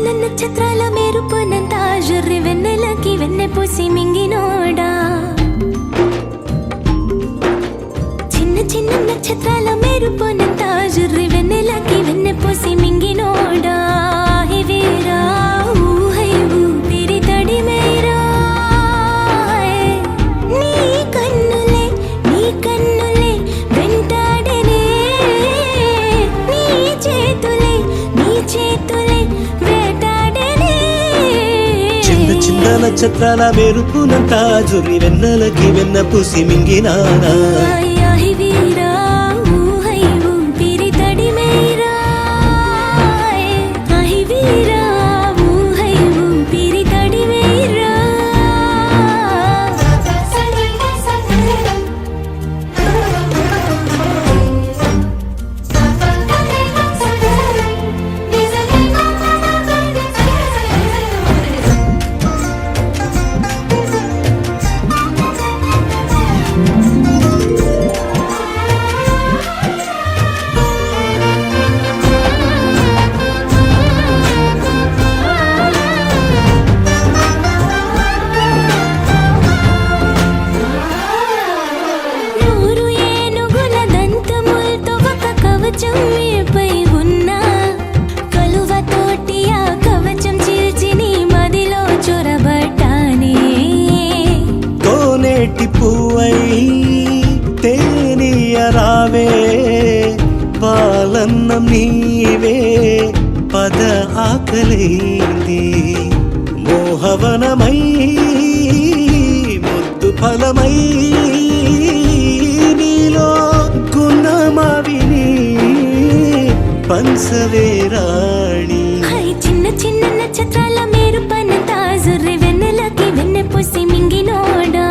చిన్న నక్షత్రాల మెరుపునంతా జుర్రి వెన్నెలకి వెన్నె పూసి మింగినోడా. చిన్న చిన్న నక్షత్రాల మెరుపునంతా జుర్రి వెన్నెలకి వెన్నె పూసి మింగినోడా. వీరా ఊహై ఊపిరి తడిమేరా. నీ కన్నులే వెంటాడనే. నీ చేతులే వేటాడనే. చిన్న చిన్న నక్షత్రాల మెరుపునంతా జుర్రి వెన్నెలకి వెన్న పూసి మింగినానా. పువ్వై తేనియరావే పాలన్నం నీవే పద ఆకలైంది. మోహవనమై ముద్దు ఫలమై నీలో గుణమావిని పంచవే రాణి. చిన్న చిన్న నక్షత్రాల మెరుపనంతా జుర్రి వెన్నెలకి వెన్నె పూసి మింగినోడా.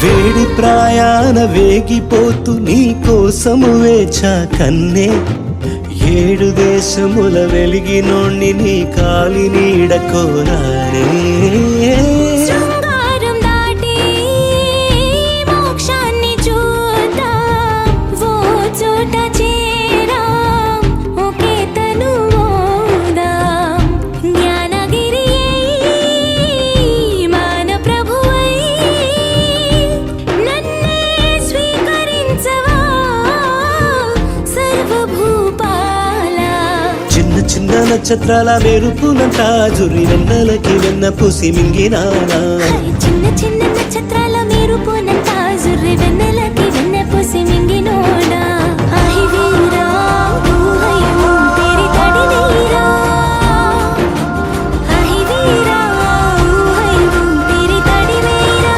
వేడి ప్రాయాన వేగిపోతూ నీ కోసము వేచా కన్నే. 7 దేశముల వెలిగినోణ్ణి నీ కాలి నీడ కోరానే. చిన్న నక్షత్రాల మెరుపునంతా జుర్రి వెన్నెలకి వెన్న పూసి మింగినానా. చిన్న చిన్న నక్షత్రాల మెరుపునంతా జుర్రి వెన్నెలకి వెన్న పూసి మింగినోడా. వీరా ఊహై ఊపిరి తడిమేరా. వీరా ఊహై ఊపిరి తడిమేరా.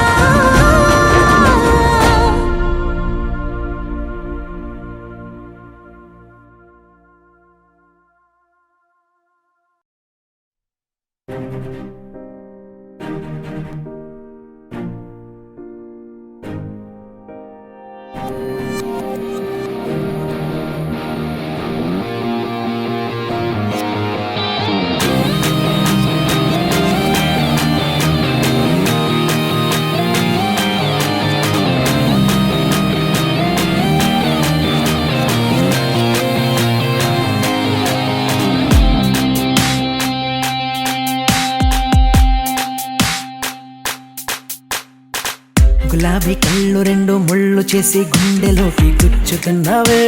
గులాబీ కళ్ళు 2 ముళ్ళు చేసి గుండెలోకి గుచ్చుతున్నావే.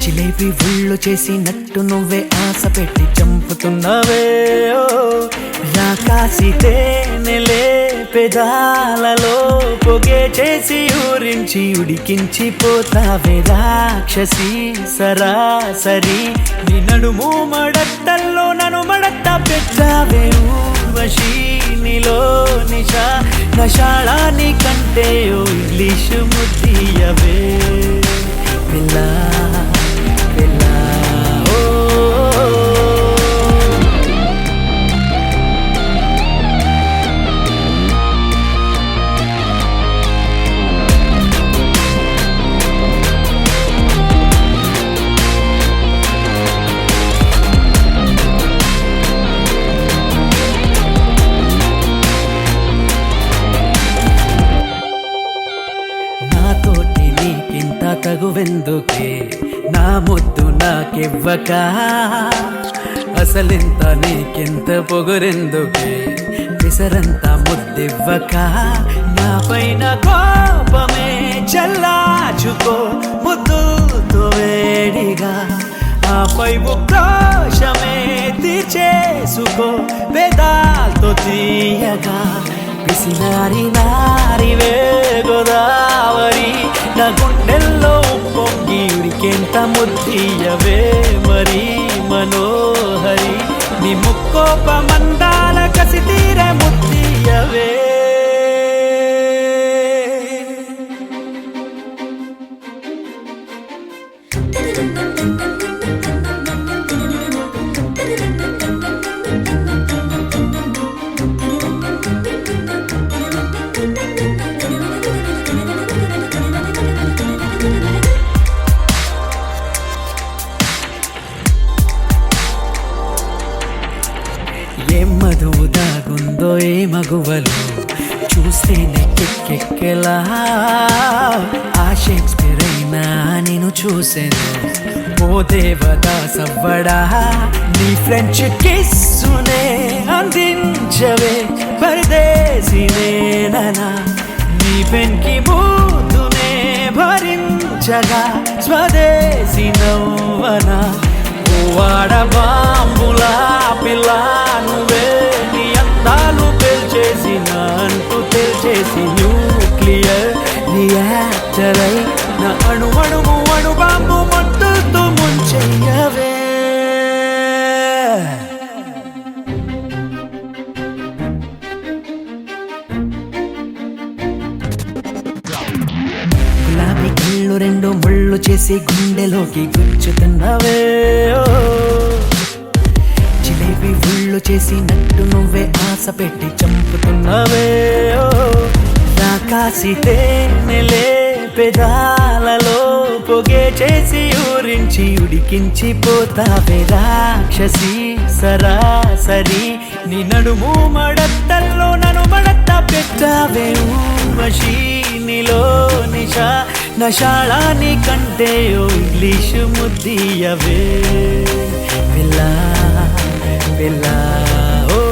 జిలేబీ ఒళ్ళు చేసి నట్టు నువ్వే ఆశ పెట్టి చంపుతున్నావే. రాకాసి తేనెలే పెదాలలో పొగే చేసి ఊరించి ఉడికించి పోతావే. రాక్షసి సరాసరి నీ నడుము మడత్తల్లో నన్ను మడత్త పెట్టావే. ఊర్వశి నీలో నిషా నషాళాని కంటే ఓ ఇంగ్లీషు ముద్దియవే పిల్ల పిల్ల ఓ నాతోటి నీకింత తగువెందుకే నా ముద్దు నాకివ్వక అసలింత నీకింత పొగరెందుకే విసరంత ముద్దివ్వక నా పైన కోపమే చల్లాచుకో ముద్దుతో వేడిగా ఆపై ఉక్రోషమే తీర్చేసుకో వేదాలతో తీయగా పిసినారి నారివే గోదావరి నా గుండెల్లో పొంగి ఉరికెంత ముద్దియవే మరి మనోహరి నీ ముక్కోప మందాల కసి తీరే ముద్దియవే ఏం మధువు దాగుందో ఏ మగువలో చూస్తేనే కెక్కెక్కెలా ఆ షేక్స్పియర్ అయినా నేను చూసాను ఓ దేవదాస్ అవ్వడా నీ ఫ్రెంచ్ కిస్సునే అందించవే పరదేశినేనా నీ పెన్కి బూతునే భరించగా స్వదేశీ నవ్వనా వాడ బాంబులా పిల్ల నువ్వే నీ అందాలు పెల్చేసిన అంటూ తెల్చేసి న్యూక్లియర్ రియాక్టర్ అయి నా అణువణువు అణు బాంబు మొత్తుతూ ముంచెయ్యవే గులాబీ కళ్ళు రెండు ముళ్ళు చేసి గుండెలోకి గుచ్చుతున్నవే జిలేబీ ఉళ్ళు చేసి నట్టు నువ్వే ఆశ పెట్టి చంపుతున్నవే రాకాసి తేనెలే పెదాలలో పొగే చేసి ఊరించి ఉడికించి పోతావే రాక్షసి సరాసరి నీ నడుము మడత్తల్లో నన్ను మడత్త పెట్టావే ఊర్వశి నీలో నిషా నషాళాని కంటే ఓ ఇంగ్లీషు ముద్దియవే పిల్ల పిల్ల ఓ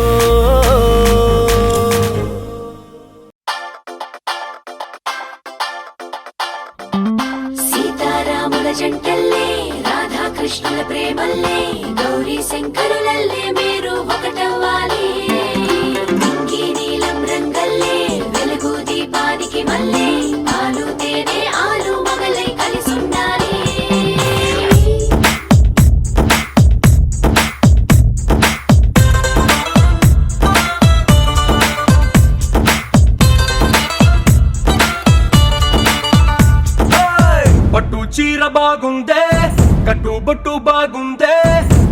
సీతారాముల జంటల్లే రాధాకృష్ణుల ప్రేమల్లే గౌరీ శంకరులల్లే మీరు ఒకటవ్వాలి ఇంగి నీలం రంగల్లే వెలుగు దీపానికి మల్లే ఆలు తేనె ఆలు మగలై కలిసుండాలి పట్టు చీర బాగుందే కట్టుబొట్టు బాగుందే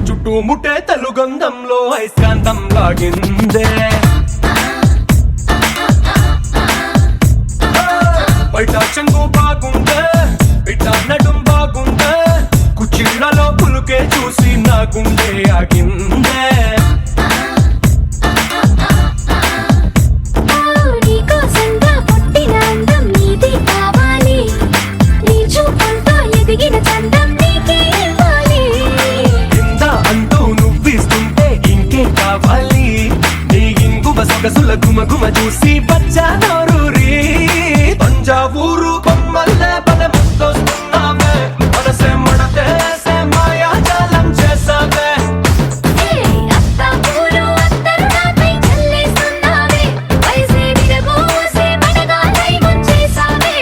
చుట్టుముట్టే తెలుగంధంలో ఐస్కాంతం లాగిందే బయట చెంగు బాగుందే బిడ్డ నడుం బాగుందే కుచ్చిళ్లలో పులుకే చూసి నా గుండె ఆగిందే నీకోసంగా పుట్టిన అందం నీది కావాలి నీ చూపులతో ఎదిగిన చందం నీకే ఇవ్వాలి కింద అంటూ నువ్విస్తుంటే ఇంకే కావాలి నీ ఇంగువ సొగసుల గుమ గుమ చూసి బచ్చా నోరూరి తంజావూరు బొమ్మల్లే బలె ముద్దొస్తున్నావే మనసే మడతేసే మాయాజాలం చేసావే అత్తాపూరు అత్తరు నాపై చల్లేస్తున్నావే వయసే విరబూసే మనగాలై ముంచేసావే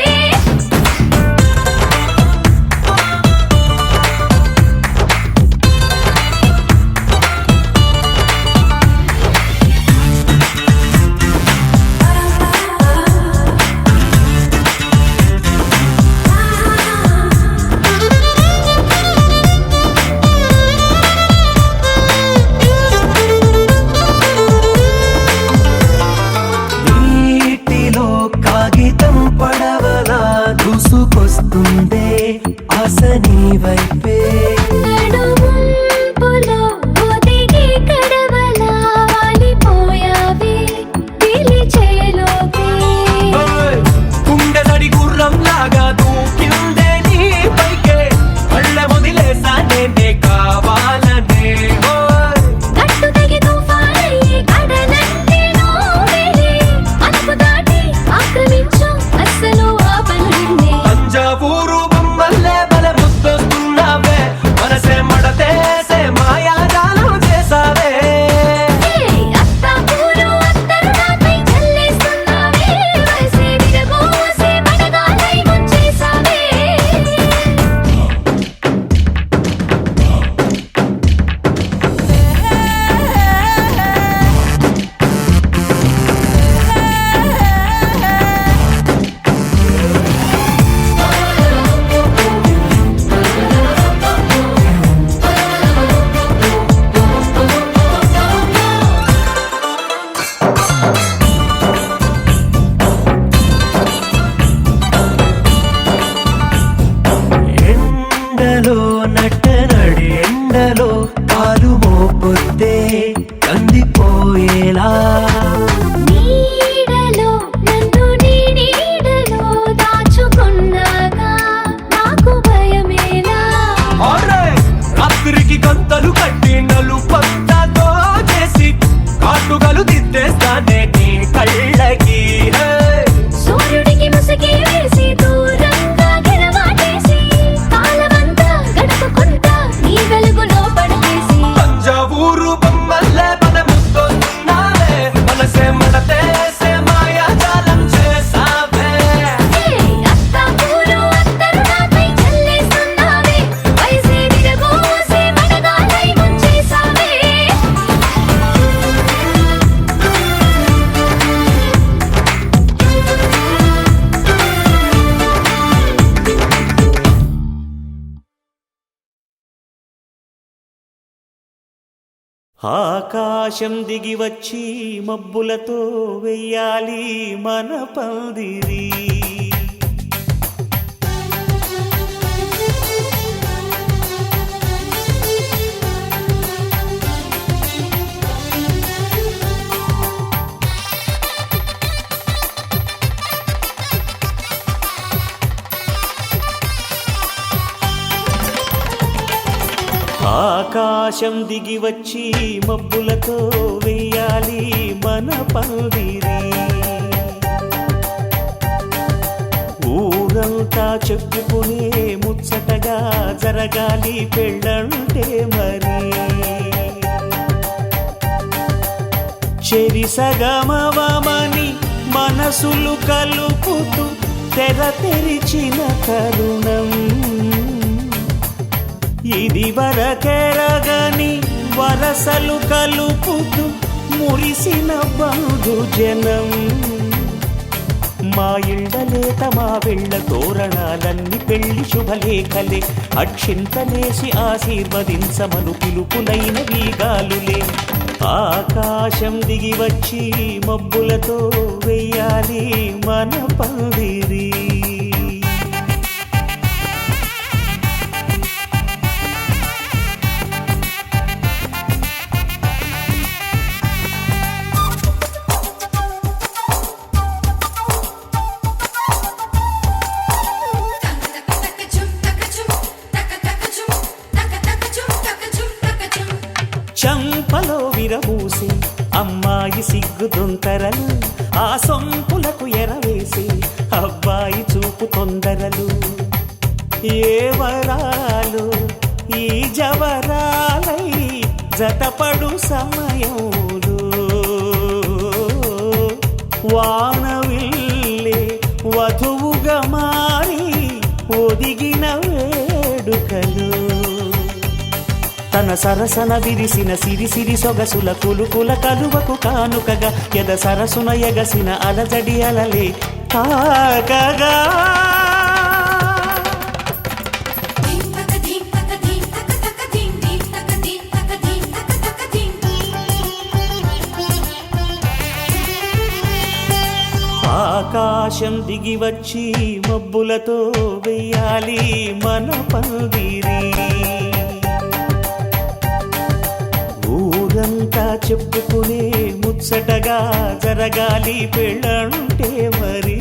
గంటలు కట్టి నలుపంతతో చేసి కాటుగలు దిద్దేస్తానే నీ కళ్ళకి సూర్యుడికి ముసుగే వేసి దూరంగా గెలవాటేసి కాలమంతా గడపకుంటా నీ వెలుగులో పడకేసి తంజావూరు బొమ్మల్లే మన ముద్దొస్తున్నావే మనసే మడతేసే మాయాజాలం చేసావే అత్తాపూరు అత్తరు నాపై చల్లేస్తున్నావే వయసే విరగోసే మనగాలై ముంచేసావే ఆకాశం దిగి వచ్చి మబ్బులతో వెయ్యాలి మన పందిరి. ఆకాశం దిగి వచ్చి మబ్బులతో వెయ్యాలి మన పందిరి. ఊరంతా చెప్పుకునే ముచ్చటగా జరగాలి పెళ్ళంటే మరి. చెరిసగమవమని మనసులు కలుపుతూ తెర తెరిచిన తరుణం ఇది వరకెరగని వరసలు కలుపుతూ మురిసిన బంధుజనం. మా ఇళ్ళలేత మా వెళ్ళ తోరణాలన్నీ పెళ్లి శుభలేఖలే అక్షింతలేసి ఆశీర్వదించమను పిలుపులైన వీగాలులే. ఆకాశం దిగి వచ్చి మబ్బులతో వెయ్యాలి మన పందిరి. చంపలో విరబూసి అమ్మాయి సిగ్గుదొంతరలు ఆ సొంపులకు ఎరవేసి అబ్బాయి చూపు తొందరలు. ఏ వరాలు ఈ జవరాలై జతపడు సమయంలో వానవిల్లే వధువుగా మారి ఒదిగిన వేడుకలు. తన సరసన విరిసిన సిరిసిరి సొగసుల కులుకుల కలువకు కానుకగా ఎద సరసున ఎగసిన అలజడి అలలే తాకగా. ఆకాశం దిగి వచ్చి మబ్బులతో వెయ్యాలి మన పందిరి. ఊరంతా చెప్పుకునే ముచ్చటగా జరగాలి పెళ్ళంటే మరి.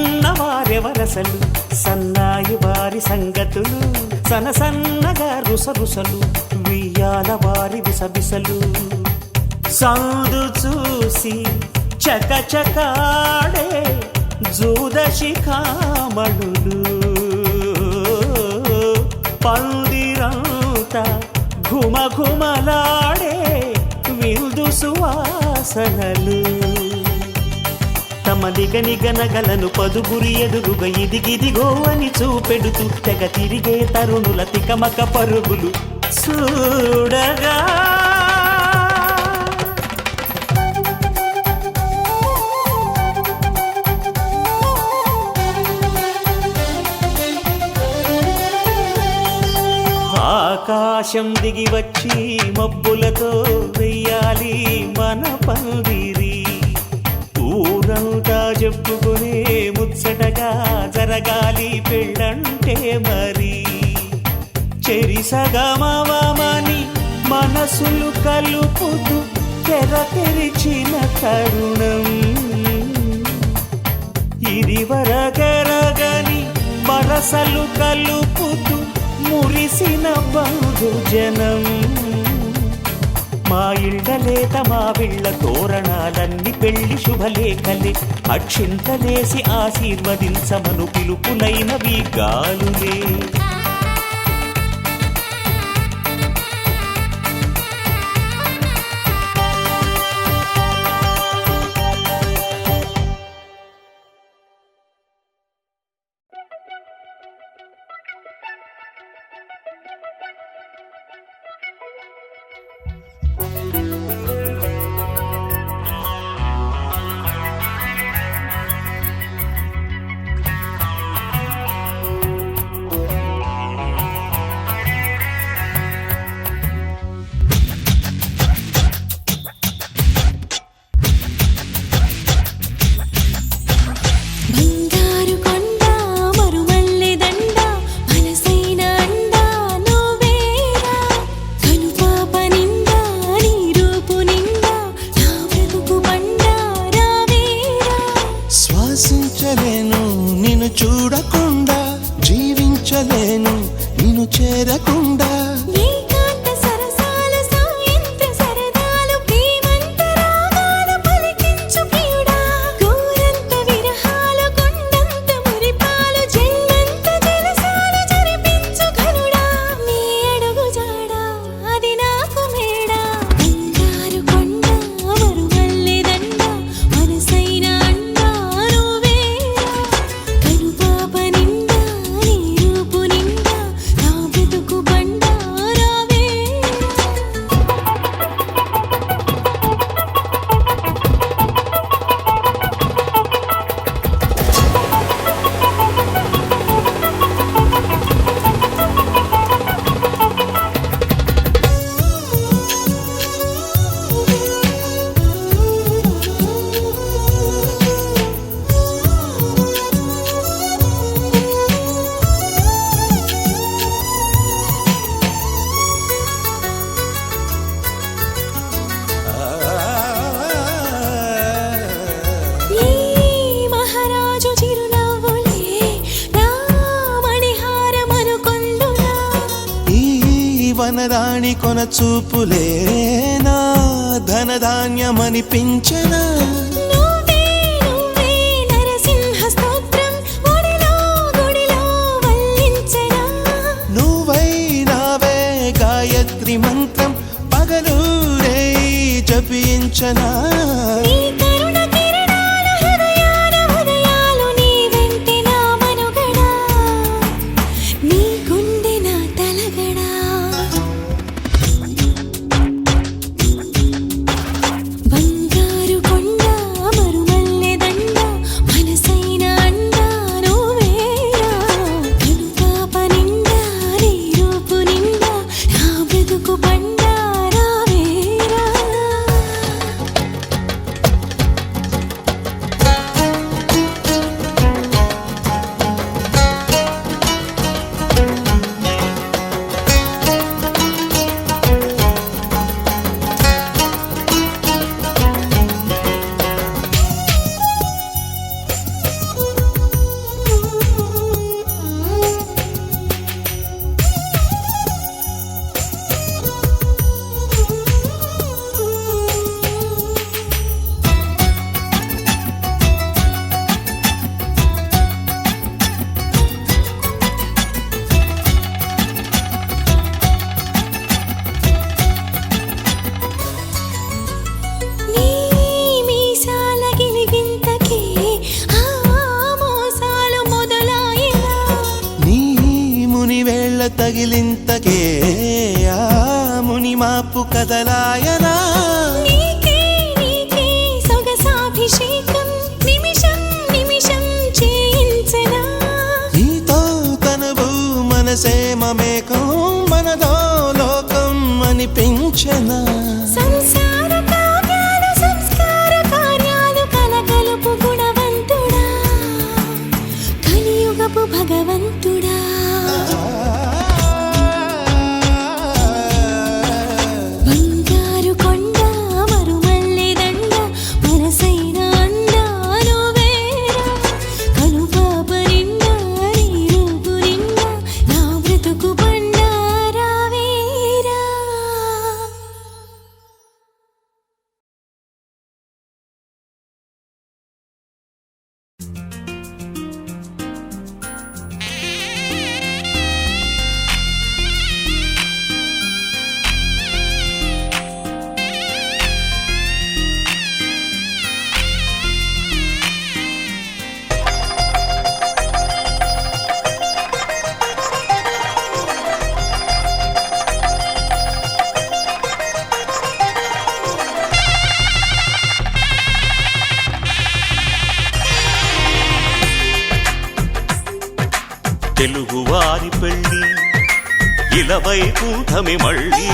విన్నవారెవరసలు సన్నాయి వారి సంగతులు సనసన్నగా రుసరుసలు వియ్యాల వారి విసబిసలు. సందు చూసి చకచకాడే జూదశిఖామణులు పందిరంతా ఘుమఘుమలాడే విందు సువాసనలు. తమ నిగనిగనగలను పదుగురి ఎదురుగా ఇదిగిదిగో అని చూపెడుతూ తెగ తిరిగే తరుణుల తికమక పరుగులు చూడగా. ఆకాశం ఆకాశం దిగి వచ్చి మబ్బులతో వెయ్యాలి మన పందిరి. ఊరంతా చెప్పుకునే ముచ్చటగా జరగాలి పెళ్ళంటే మరి. చెరిసగమవమని మనసులు కలుపుతూ తెర తెరిచిన తరుణం. ఇది వరగరగని వరసలు కలుపుతూ మురిసిన బంధుజనం. మా ఇళ్ళలేత మా విళ్ళ తోరణాలన్నీ పెళ్లి శుభలేఖలే. అక్షింతలేసి ఆశీర్వదించమను పిలుపులైనవి గాలులే. శ్వాసించలేను నిన్ను చూడకుండా, జీవించలేను నిన్ను చేరకుండా. వనరాణి కొన చూపులే నా ధనధాన్యమనిపించనా. నువ్వైనావే గాయత్రి మంత్రం పగలూరే జపించనా. తగిలింతకే ఆ ముని మాపు కదలాయనా. నీకే నీకే సొగసాభిషేకం నిమిషం నిమిషం చేయించనా. నీతో తనువు మనసే మమేకం మనదో లోక వినిపించనా సంసార కావ్యాలు సంస్కార కార్యాలు కలగలుపు గుణవంతుడా కలియుగపు భగవంతుడా బంగారు కొండ మరుమల్లె దండ మనసైన అండ నువ్వేరా కనుపాప నిండా నీ రూపు నిండా నా బ్రతుకు బండారావేరా తెలుగువారి పెళ్ళి ఇలవైకుంఠమి మళ్ళీ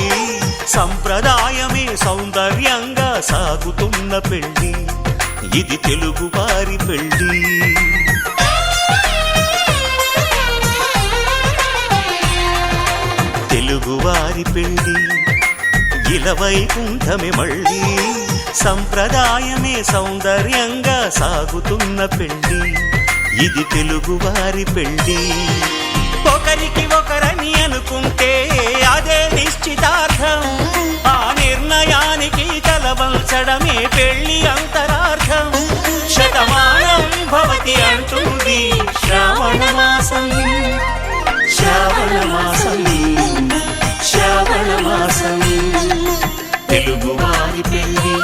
సంప్రదాయమే సౌందర్యంగా సాగుతున్న పెళ్ళి ఇది తెలుగువారి పెళ్ళి తెలుగువారి పెళ్ళి ఇలవైకుంఠమి మళ్ళీ సంప్రదాయమే సౌందర్యంగా సాగుతున్న పెళ్ళి ఇది తెలుగువారి పెళ్ళి ఒకరికి ఒకరని అనుకుంటే అదే నిశ్చితార్థం ఆ నిర్ణయానికి తలవంచడమే పెళ్ళి అంతరార్థం శతమానం భవతి అంటుంది శ్రావణ మాసం శ్రావణ మాసం శ్రావణ మాసం తెలుగువారి పెళ్ళి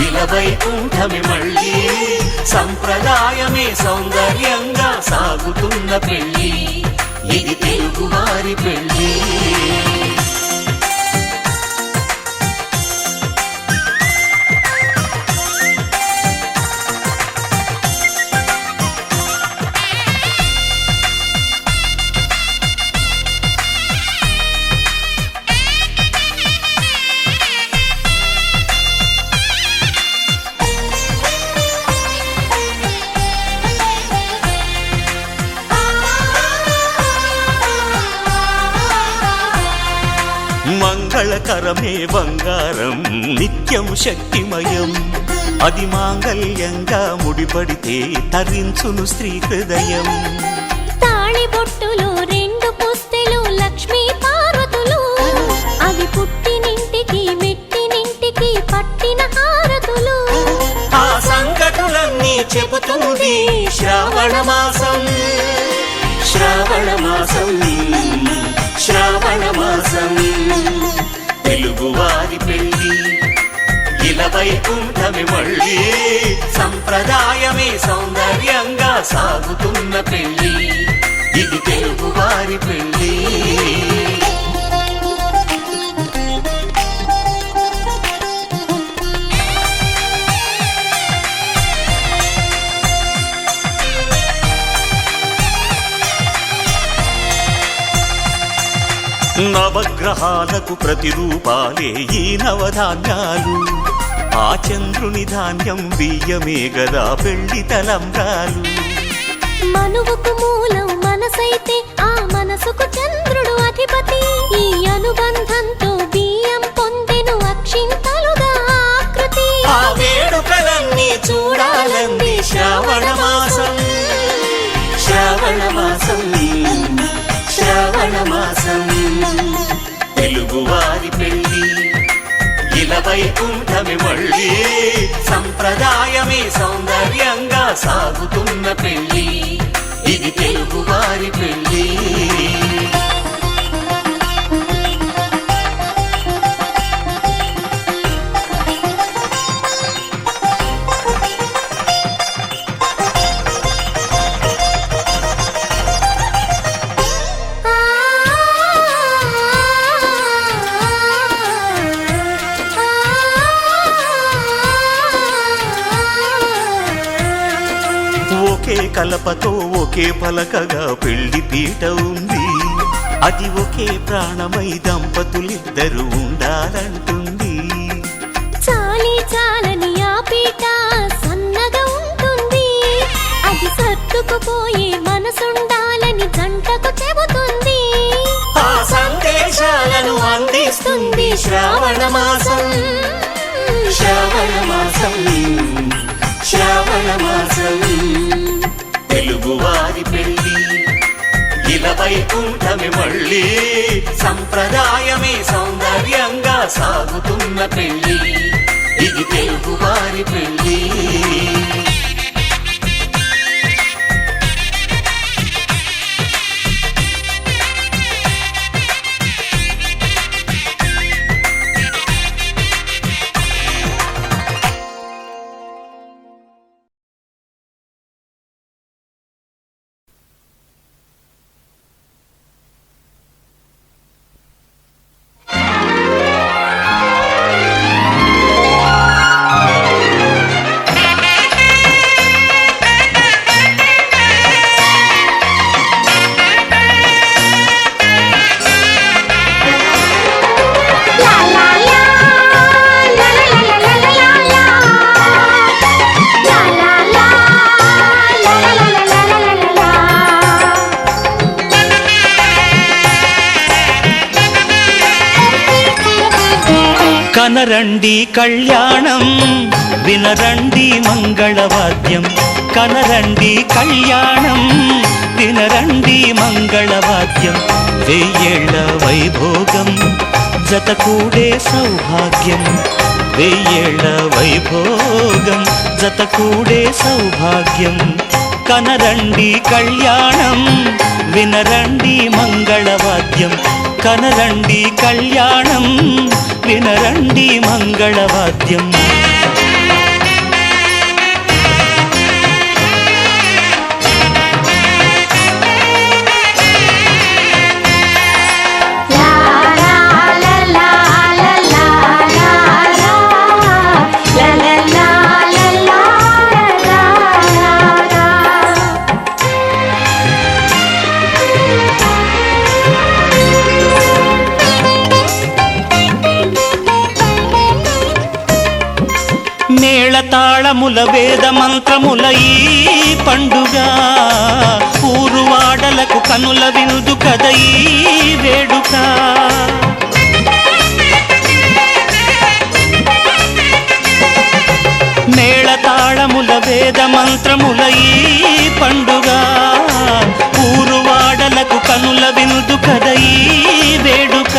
ఇలవైకుంఠమి మళ్ళీ సంప్రదాయమే సౌందర్యంగా సాగుతున్న పెళ్ళి ఇది తెలుగువారి పెళ్ళి మంగళకరమే బంగారం నిత్యం శక్తిమయం అది మాంగళ్యంగా ముడిపడితే తరించును స్త్రీ హృదయం తాళిబొట్టులో రెండు పుస్తెలు లక్ష్మీ పార్వతులు అవి పుట్టినింటికి మెట్టినింటికి పట్టిన హారతులు ఆ సంగతులన్నీ చెబుతుంది శ్రావణ మాసం శ్రావణ మాసం శ్రావణ మాసం తెలుగువారి పెళ్ళి ఇలవైకుంఠమి మళ్ళీ సంప్రదాయమే సౌందర్యంగా సాగుతున్న పెళ్ళి ఇది తెలుగువారి పెళ్ళి నవగ్రహాలకు ప్రతిరూపాలే ఈ నవధాన్యాలు ఆ చంద్రుని ధాన్యం బియ్యమే గదా పెళ్లి తలంబ్రాలు మనువుకు మూలం మనసైతే ఆ మనసుకు చంద్రుడు అధిపతి ఈ అనుబంధంతో బియ్యం పొందెను అక్షింతలుగా ఆకృతి ఆ వేడుకలన్నీ చూడాలంది శ్రావణ మాసం శ్రావణ మాసం శ్రావణ మాసం తెలుగువారి పెళ్ళి ఇలవైకుంఠమి మళ్ళీ సంప్రదాయమే సౌందర్యంగా సాగుతున్న పెళ్ళి ఇది తెలుగువారి పెళ్ళి ఒకే కలపతో ఒకే పలకగా పెళ్లి పీట ఉంది అది ఒకే ప్రాణమై దంపతులిద్దరూ ఉండాలంటుంది. చాలి చాలని ఆ పీట సన్నగా ఉంటుంది, అది సర్దుకుపోయే మనసుండాలని జంటకు చెబుతుంది. ఆ సందేశాలను అందిస్తుంది శ్రావణ మాసం, శ్రావణ మాసం, శ్రావణ మాసం. తెలుగువారి పెళ్ళి ఇలా వైకుంఠమే మళ్ళీ, సంప్రదాయమే సౌందర్యంగా సాగుతున్న పెళ్ళి, ఇది తెలుగువారి పెళ్ళి. కనరండి కళ్యాణం వినరండి మంగళవాద్యం, కనరండి కళ్యాణం వినరండి మంగళవాద్యం. వెయ్యేళ్ల వైభోగం జతకూడే సౌభాగ్యం, వెయ్యేళ్ల వైభోగం జతకూడే సౌభాగ్యం. కనరండి కళ్యాణం వినరండి మంగళవాద్యం, కనరండి కళ్యాణం వినరండి మంగళవాద్యం. మేళతాళముల వేద మంత్రముల ఈ పండుగ, ఊరువాడలకు కనుల వినుదు కద ఈ వేడుక. మేళతాళముల వేద మంత్రముల ఈ పండుగ, ఊరువాడలకు కనుల వినుదు కద ఈ వేడుక.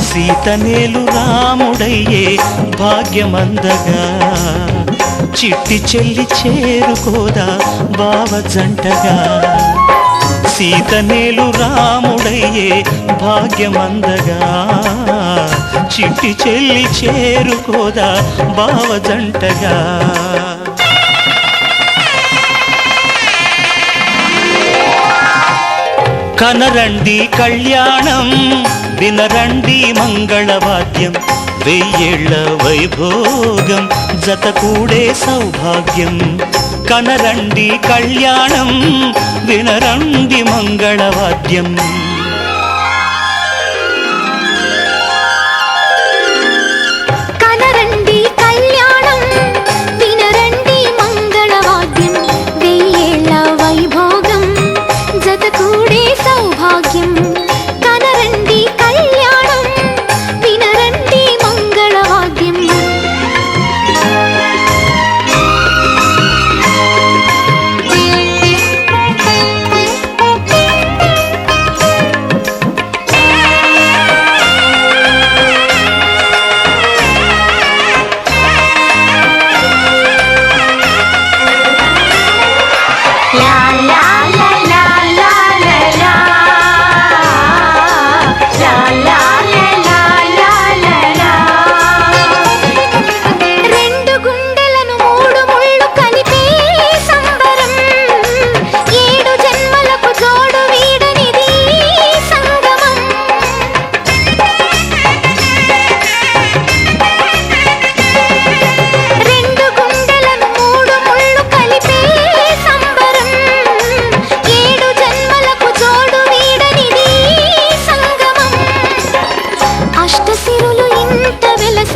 సీతనేలు రాముడయ్యే భాగ్యమందగా, చిట్టి చెల్లి చేరుకోదా బావ జంటగా. సీతనేలు రాముడయ్యే భాగ్యమందగా, చిట్టి చెల్లి చేరుకోదా బావ జంటగా. కనరండి కళ్యాణం వినరండి మంగళవాద్యం, వెయ్యేళ్ల వైభోగం జతకూడే సౌభాగ్యం. కనరండి కళ్యాణం వినరండి మంగళవాద్యం. కనరండి కళ్యాణం వినరండి మంగళవాద్యం, వెయ్యేళ్ల వైభోగం జతకూడే సౌభాగ్యం. కనరండి కళ్యాణం వినరండి మంగళవాద్యం.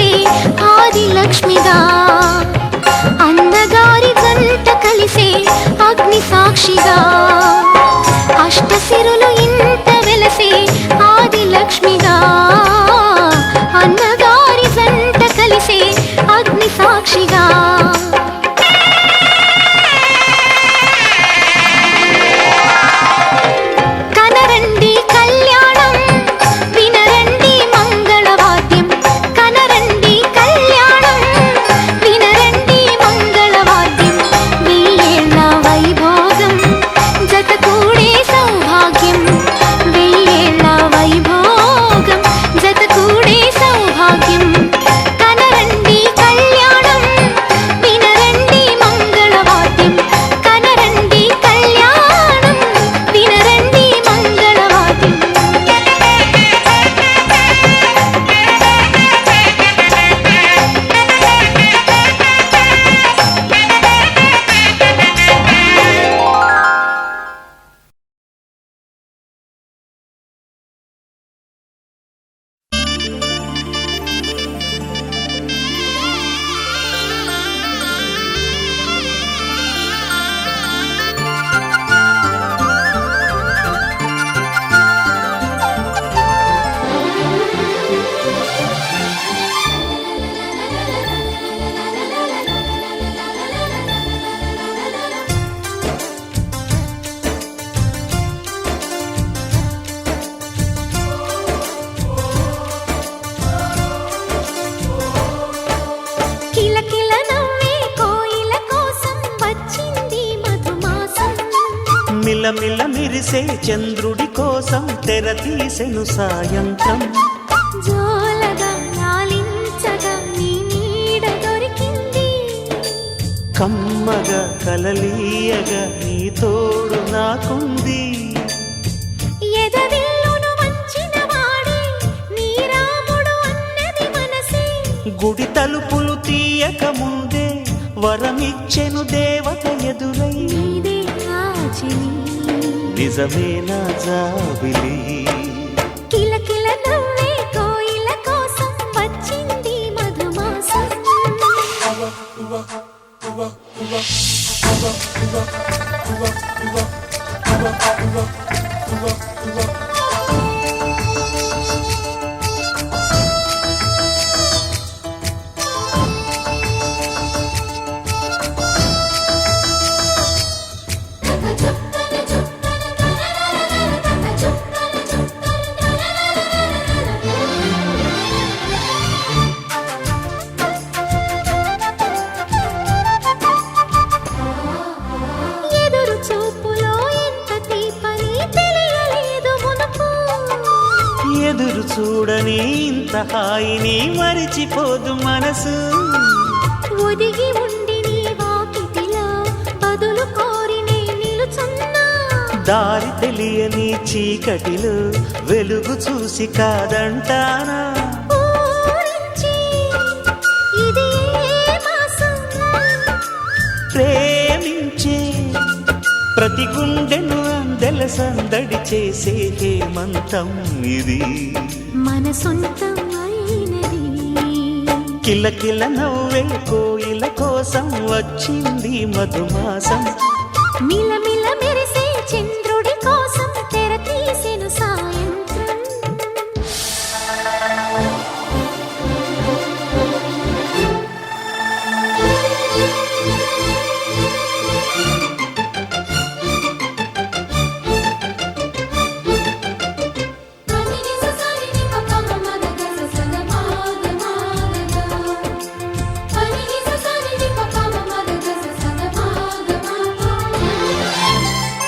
వెలసే ఆది లక్ష్మిగా అందగారి జంట కలిసే అగ్ని సాక్షిగా అష్టసిరులు ఇంట వెలసే ఆది లక్ష్మిగా అన్నగారి జంట కలిసే అగ్ని సాక్షిగా కనరండి కళ్యాణం వినరండి మంగళవాద్యం కనరండి కళ్యాణం వినరండి మంగళవాద్యం వెయ్యేళ్ళ వైభోగం జత కూడే సౌభాగ్యం వెయ్యేళ్ళ వైభోగం జత కూడే సౌభాగ్యం కనరండి కళ్యాణం వినరండి మంగళవాద్యం కనరండి కళ్యాణం వినరండి మంగళవాద్యం కిలకిల నవ్వే కోయిల కోసం వచ్చింది మధుమాసం మిలమిల మిరిసే చంద్రుడి కోసం తెర తీసెను సాయంత్రం జోలగా లాలించగా నీ నీడ దొరికింది కమ్మగా కలలీయగా నీ తోడు నాకుంది ఎదవిల్లును వంచిన వాడే నీ రాముడు అన్నది మనసే గుడి తలుపులు తీయక ముందే వరమిచ్చెను దేవత ఎదురై నీదే రాజని నిజమేనా జాబిలి కిలకిల నవ్వే కోయిల కోసం వచ్చింది మధుమాసం ఎదురు చూపులో ఎంత తీపని తెలియలేదు మునుపు ఎదురు చూడని ఇంత హాయిని మరిచిపోదు మనసు ఒదిగి ఉండి నీ వాకిటిలో బదులు కోరి నే నిలుచున్నా దారి తెలియని చీకటిలో వెలుగు చూసి కాదంటానా ఊరించి ఇది ఏ మాసం ప్రేమించే ప్రతి గుండెను అందెల సందడి చేసే హేమంతం ఇది మన సొంతం అయినది కిలకిల నవ్వే కోయిల కోసం వచ్చింది మధుమాసం మిలమిల మెరిసే చంద్రుడి కోసం తెర తీసెను సాయంత్రం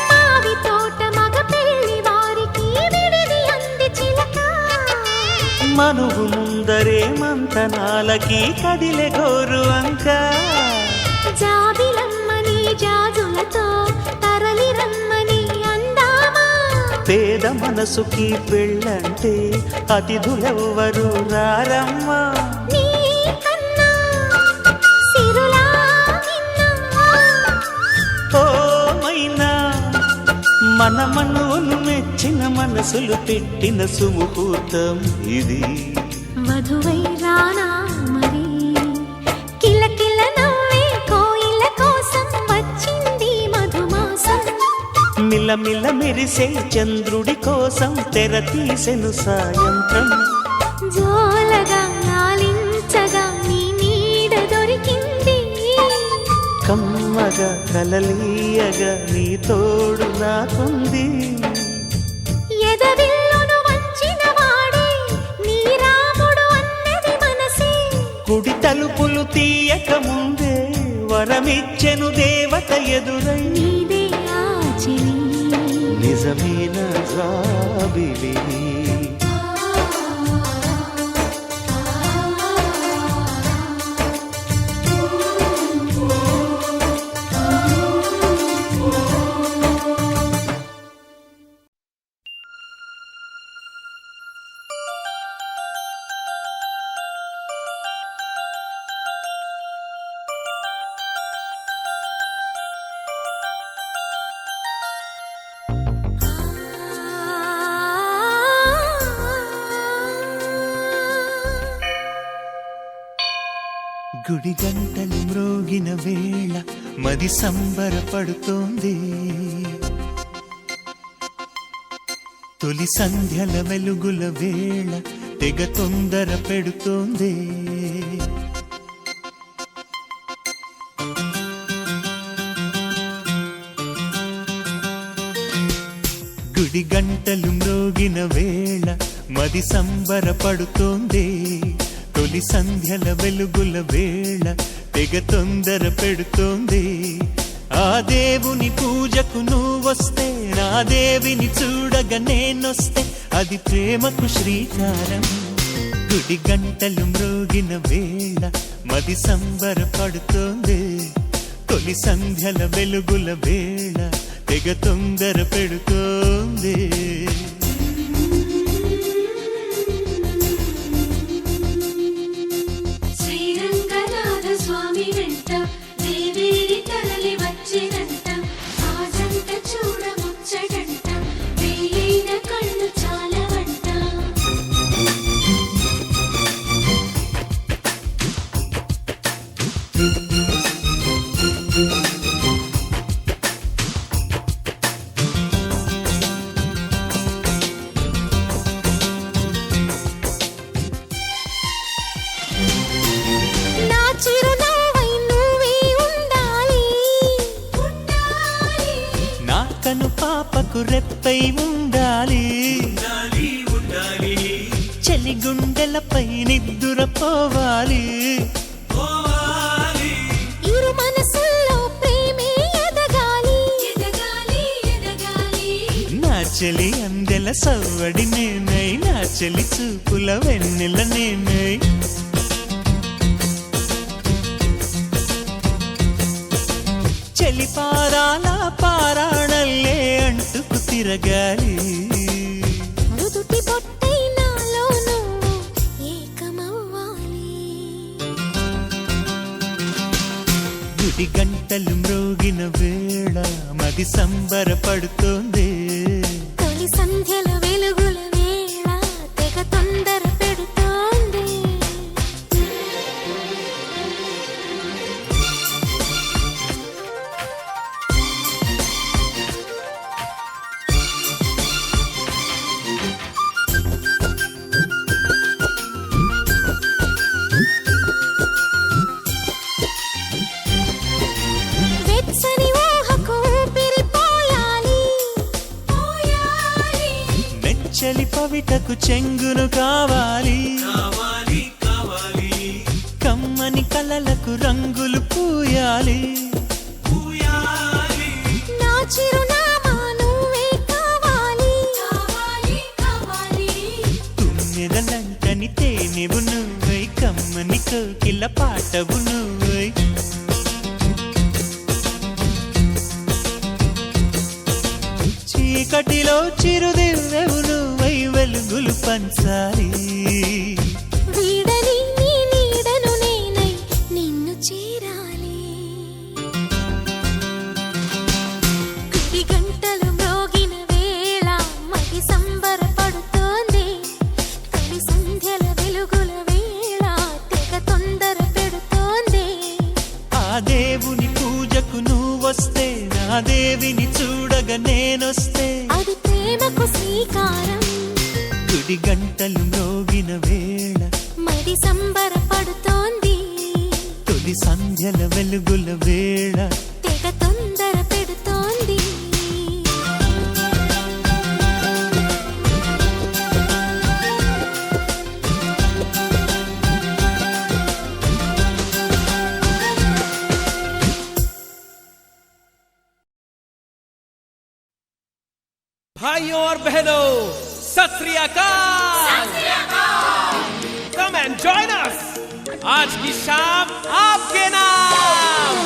మావి తోట మగ పెళ్లి వారికి విడిది అంది చిలక మనువు ముందరే మంతనాలకి కదిలే గోరు అంక జాబిలమ్మని జాజులతో తరలి రమ్మని అందామా పేద మనసుకి పెళ్ళంటే అతిథులెవ్వరు రారమ్మా నీ కన్నా సిరులా నిన్నా ఓ మైనా మన మనువును మెచ్చిన మనసులు పెట్టిన సుముహూర్తం ఇది వధువై రానా మిలమిల మెరిసే చంద్రుడి కోసం తెర తీసెను సాయంత్రం. జోలగా లాలించగా నీ నీడ దొరికింది. కమ్మగా కలలీయగా నీ తోడు నాకుంది. ఎదవిల్లును వంచిన వాడే నీ రాముడు అన్నది మనసే. గుడి తలుపులు తీయక ముందే వరమిచ్చెను దేవత ఎదురై. నీదే ఆచరి నిజమైన జాబిలి గుడి గంటలు మ్రోగిన వేళ మది సంబరపడుతోంది. తొలి సంధ్యల వెలుగుల వేళ తెగ తొందర పెడుతోంది. గుడి గంటలు మ్రోగిన వేళ మది సంబరపడుతోంది. తొలి సంధ్యల వెలుగుల వేళ తెగ తొందర పెడుతోంది. ఆ దేవుని పూజకు నువ్వొస్తే నా దేవిని చూడగా నేనొస్తే అది ప్రేమకు శ్రీకారం. గుడి గంటలు మ్రోగిన వేళ మది సంబరపడుతోంది. తొలి సంధ్యల వెలుగుల వేళ తెగ తొందర పెడుతోంది. శ్రీరంగనాథ స్వామి వెంట దేవేరి తరలి వచ్చినంట. ఆ జంట చూడ ముచ్చటంట, వేయైన కళ్ళు చాలవంట. నా చిరునవ్వై నువ్వే ఉండాలి. నా కను పాపకు రెప్పై ఉండాలి. చలి గుండెలపై నిద్దురపోవాలి. ఇరు మనసుల్లో ప్రేమే ఎదగాలి. నా చెలి అందెల సవ్వడి నేనై, నా చెలి చూపుల వెన్నెల నేనై. చెలి పారాల పారాణల్లే అంటుకు తిరగాలి. నుదుటి బొట్టై నాలో నువ్వు ఏకమవ్వాలి. గుడి గంటలు మ్రోగిన వేళ మది సంబరపడుతోంది. తొలి సంధ్యల వెలుగుల వేళ తెగ తొందర పెడుతోంది. వెచ్చని ఊహకు ఊపిరిపోయాలి. నెచ్చలి పవిటకు చెంగును కావాలి. కమ్మని కలలకు రంగులు పూయాలి. నా చిరునామా నువ్వే కావాలి. తుమ్మెదలంటని తేనెవు నువ్వై, కమ్మని కోకిల పాటవు నువ్వై. చీకటిలో చిరుదివ్వెవు నువ్వై, వెలుగులు పంచాలి. వీడని నీ నీడను నేనై నిన్ను చేరాలి. గుడి గంటలు మ్రోగిన వేళ మది సంబరపడుతోంది. తొలి సంధ్యల వెలుగుల వేళ తెగ తొందర పెడుతోంది. ఆ దేవుని పూజకు నువ్వొస్తే నా దేవిని చూడగా నేనొస్తే కోటి గంటలు మ్రోగిన వేళ మది సంబరపడుతోంది తొలి సంధ్యల వెలుగుల వేళ తెగ తొందర పెడుతోంది भाइयों और बहनों, सत श्री अकाल। Come and join us. आज की शाम आपके नाम।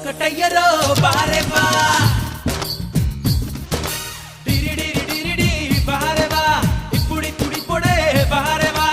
కటయ్యరో బారేవా డిరిడి డిరిడి బారేవా ఇప్పుడి తుడి పొడే బారేవా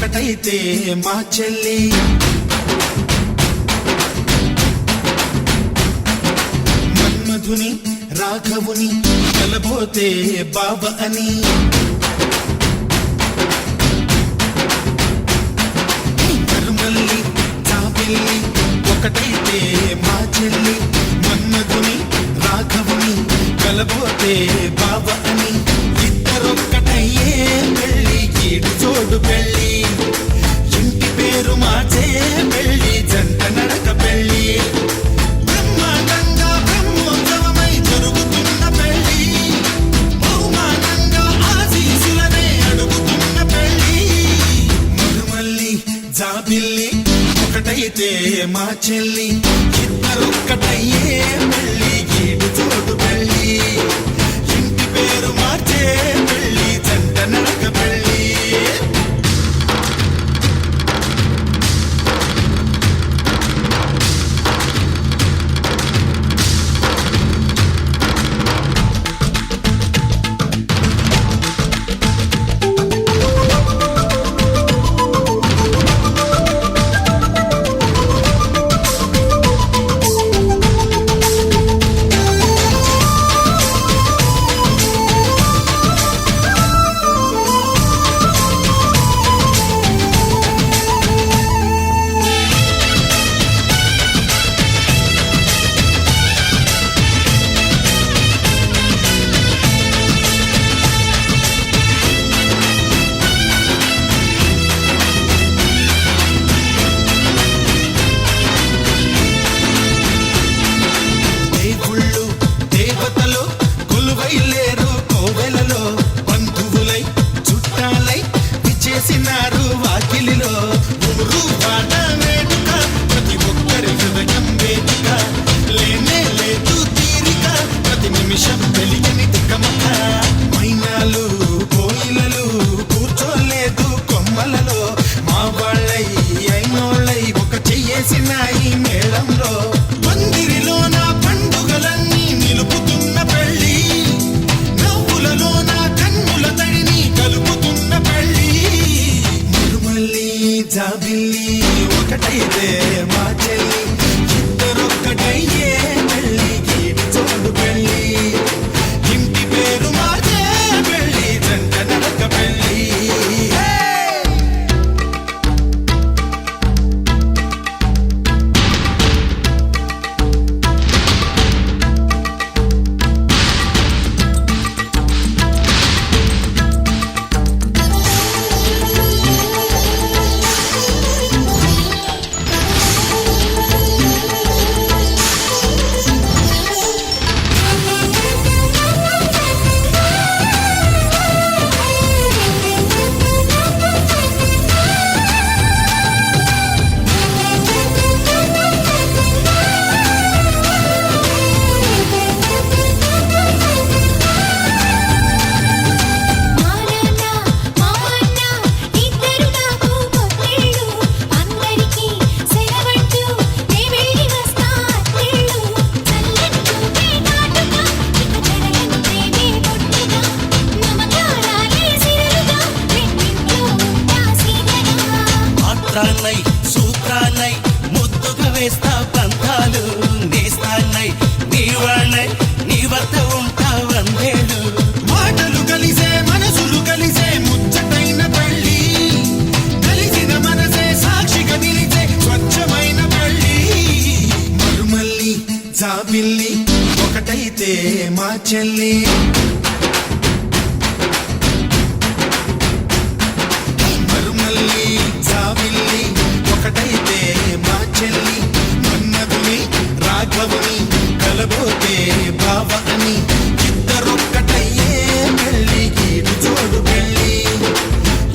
ఒకటైతే మా చెల్లి మన్మధుని రాఘవుని కలబోతే బావ అని మరుమల్లి చాపిల్లి ఒకటైతే మా చెల్లి మన్మధుని రాఘవుని కలబోతే బావ అని ఇద్దరొక్కటయ్యే పెళ్ళి కీడు చోడు పెళ్ళి ఇంటి పేరు మార్చే పెళ్ళి జంట నడక పెళ్ళి బ్రహ్మాండంగా బ్రహ్మోత్సవమై జరుగుతున్న పెళ్ళి బహుమానంగా ఆశీసులనే అడుగుతున్న పెళ్ళి మరుమల్లి జాబిల్లి ఒకటైతే మా చెల్లి ఇద్దరొక్కటయ్యే పెళ్ళి కీడు చోటు పెళ్ళి ఇంటి పేరు మార్చే పెళ్ళి జంట నడక పెళ్ళి దేవుళ్ళు దేవతలు కొలువై లేరు కోవెలలో బంధువులై చుట్టాలై విచ్చేసినారు వాకిలిలో ఊరు పాట వేడుక ప్రతి ఒక్కరి హృదయం వేదిక లేనే లేదు తీరిక ప్రతి నిమిషం వెలిగని తికమక మైనాలు కోయిలలు కూర్చోలేదు కొమ్మలలో మా వాళ్ళై అయినోళ్ళై ఒక చెయ్యేసినాయి మేళంలో మందిరిలో నా పండుగలన్నీ నిలుపుతున్న పెళ్ళి నవ్వులలో నా కన్నుల తడిని కలుపుతున్న పెళ్ళి మరుమల్లి జాబిల్లి ఒకటైతే మా చెల్లి ఇద్దరొక్కటయ్యే పెళ్ళి కీడి చోడు పెళ్ళి ఇంటి పేరు మార్చే పెళ్ళి జంట నడక పెళ్ళి మానన్న మావన్న ఇద్దరు నాకు కొత్తేళ్ళు అందరికీ సెలవంటూ నే వెళ్ళి వస్తా అత్తేళ్ళు చల్లని చూపే కాటుగా ఇక జరగని ప్రేమే పొట్టుగా నమకారాలే సిరులుగా రెండింట్లో ఉంటా సీతగా మాత్రాన్నై సూత్రాన్నై ముద్దుగా వేస్తా పంతాలు నేస్తాన్నై నీ వాళ్ళై నీ వద్ద ఉంటా వందేళ్ళు మాటలు కలిసే మనసులు కలిసే ముచ్చటైన పెళ్ళి కలిసిన మనసే సాక్షిగా నిలిచే స్వచ్ఛమైన పెళ్ళి మరుమల్లి జాబిల్లి ఒకటైతే మా చెల్లి మరుమల్లి జాబిల్లి ఒకటైతే మా చెల్లి మన్నదుని రాఘవుని కలబోతే బావ అని ఇద్దరొక్కటయ్యే పెళ్ళి కీడు చోడు పెళ్ళి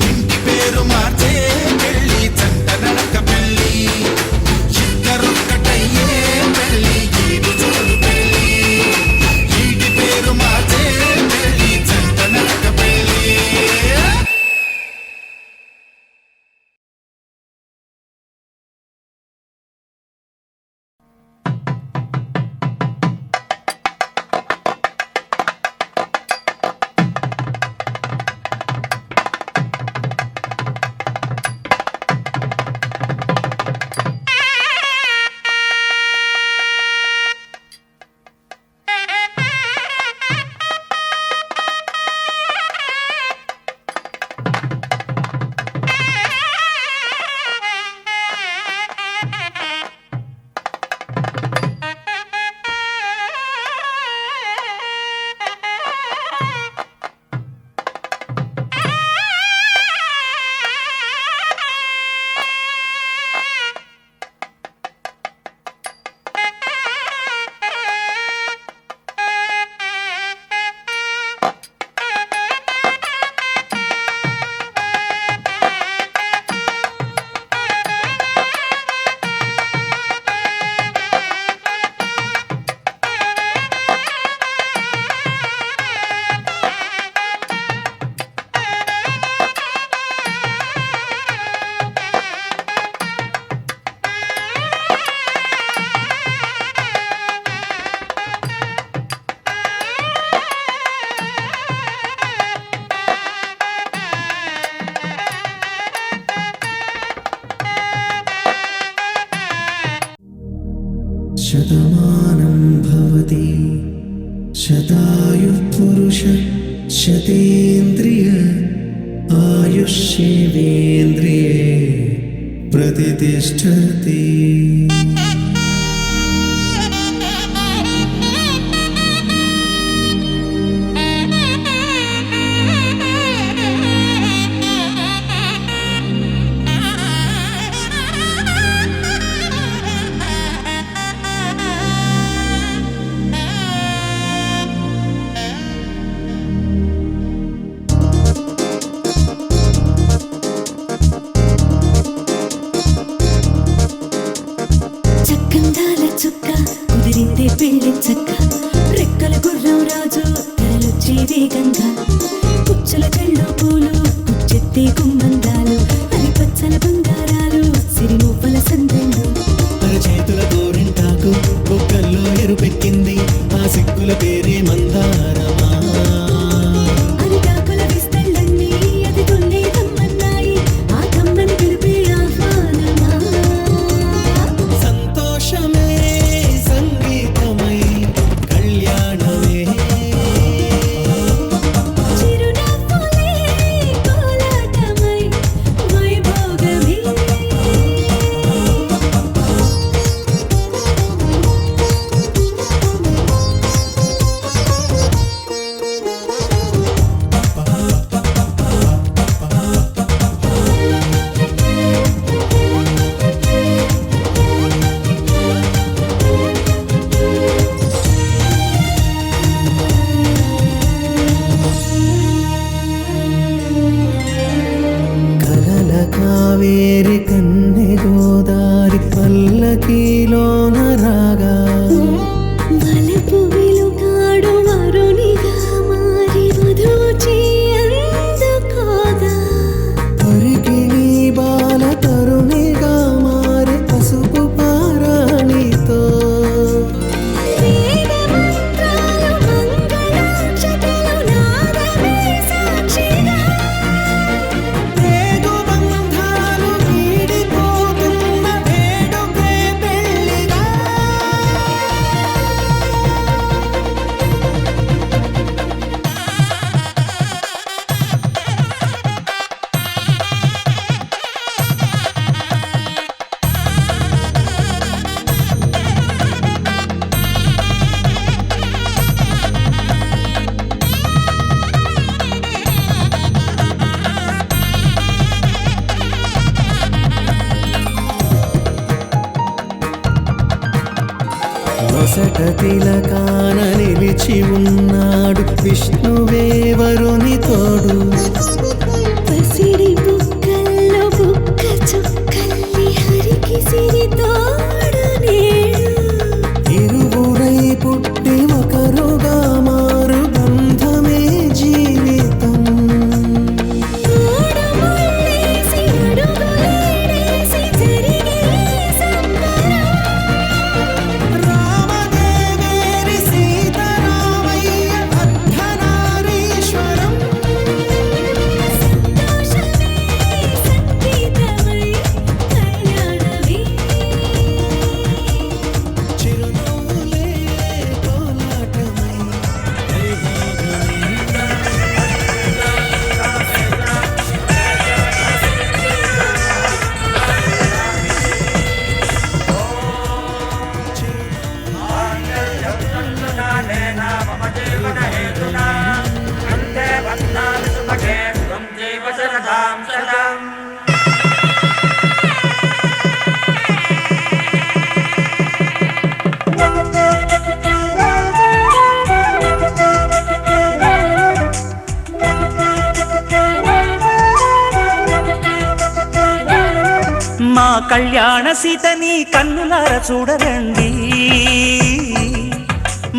ఇంటి పేరు మార్చే పెళ్ళి జంట నడక పెళ్ళి ఇద్దరొక్కటయ్యే పెళ్ళి కీడు చోడు పెళ్ళి ఇంటి పేరు మార్చే శతమానం భవతి శతాయుః పురుష శతేంద్రియ ఆయుష్యేంద్రియే ప్రతిష్టతి. చక్కందాల చుక్క కుదిరిందే పెళ్లి చక్క రెక్కల గుర్రం రాజు తరలొచ్చే వేగంగా పుచ్చల కళ్ళు పూలు కుచ్చెత్తే గుమ్మందాలు అని పచ్చల బంగారాలు సిరిమూపల సందెళ్ళు చేతుల గోరింటాకు బొక్కల్లో ఎరుపెక్కింది ఆ సిగ్గుల పేరే మందారమా. అరిటాకుల విస్తళ్ళన్నీ అది కొన్నే కమ్మన్నాయి ఆ కమ్మని పిలిపే ఆహ్వానమా. సంతోషమే సంగీతమై కళ్యాణమే చిరునవ్వులే కోలాటమై వైభోగమే. కలల కావేరి కన్నె గోదారి పల్లకీలోన రాగా వలపు వెలుగాడు వరునిగా మారి వధూచి అందుకోగా తొరికి నీ బాల తరుణిగా మారి పసుపు పారాణితో వేద మంత్రాలు మంగళాక్షతలు నాదమే సాక్షిగా రేగు బంధాలు వీడిపోతున్న వేడుకే పెళ్లిగా. నొసట తిలకాన నిలిచి ఉన్నాడు విష్ణువే వరుని తోడు. పసిడి బుక్కల్లో బుక్క చుక్కల్లి హరికి సిరి తోడు నేడు ఇరువురై పుట్టి ఒకరుగా మారు బంధమే జీవితం. తోడు ముళ్ళేసి అడుగులేసి జరిగే సంబరం. రామదేవేరి సీతారామయ్య అర్ధనారీశ్వరం. సంతోషమే సంగీతమై కళ్యాణమే. చిరునవ్వులే కోలాటమై మా కళ్యాణ సీతని కన్నులార చూడరండి,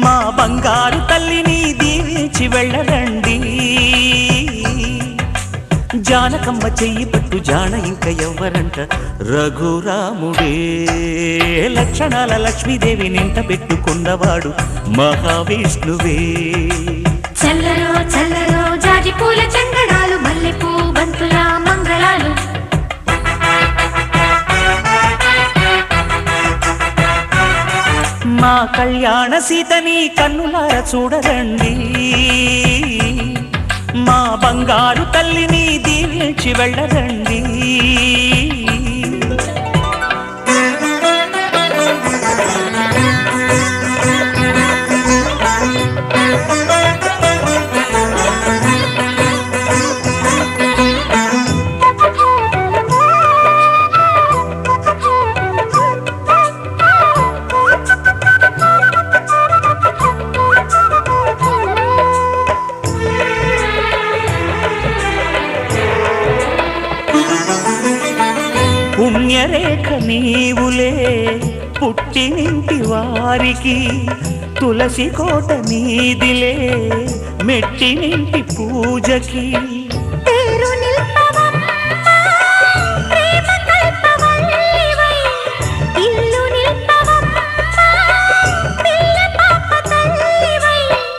మా బంగారు తల్లిని దీవించి వెళ్ళరండి. జానకమ్మ చెయ్యి పట్టు జాన ఇంక ఎవ్వరంట, రఘురాముడే లక్షణాల లక్ష్మీదేవి నింట పెట్టుకున్నవాడు మహావిష్ణువే. చల్లరో చల్లరో జాజి పూల చందనాలు మల్లెపూ బంతుల మంగళాలు. మా కళ్యాణ సీతని కన్నులార చూడరండి, మా బంగారు తల్లిని దీవించి వెళ్ళరండి. పుణ్యరేఖ నీవులే పుట్టినింటి వారికి, తులసి కోట నీదిలే మెట్టినింటి పూజకి.